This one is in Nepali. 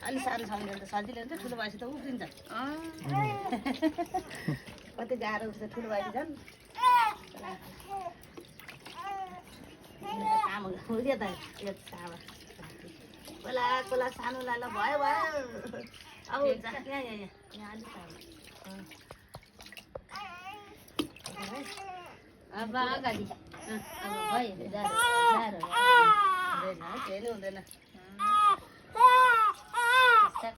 अलि सानो छ भने त सजिलो हुन्छ ठुलो भएपछि त उफ्रिन्छ कति गाह्रो हुन्छ ठुलो भएपछि झन् खोला खोला सानो लाला भयो भयो अब यहाँ अलिक अब अगाडि अब भयो हुँदैन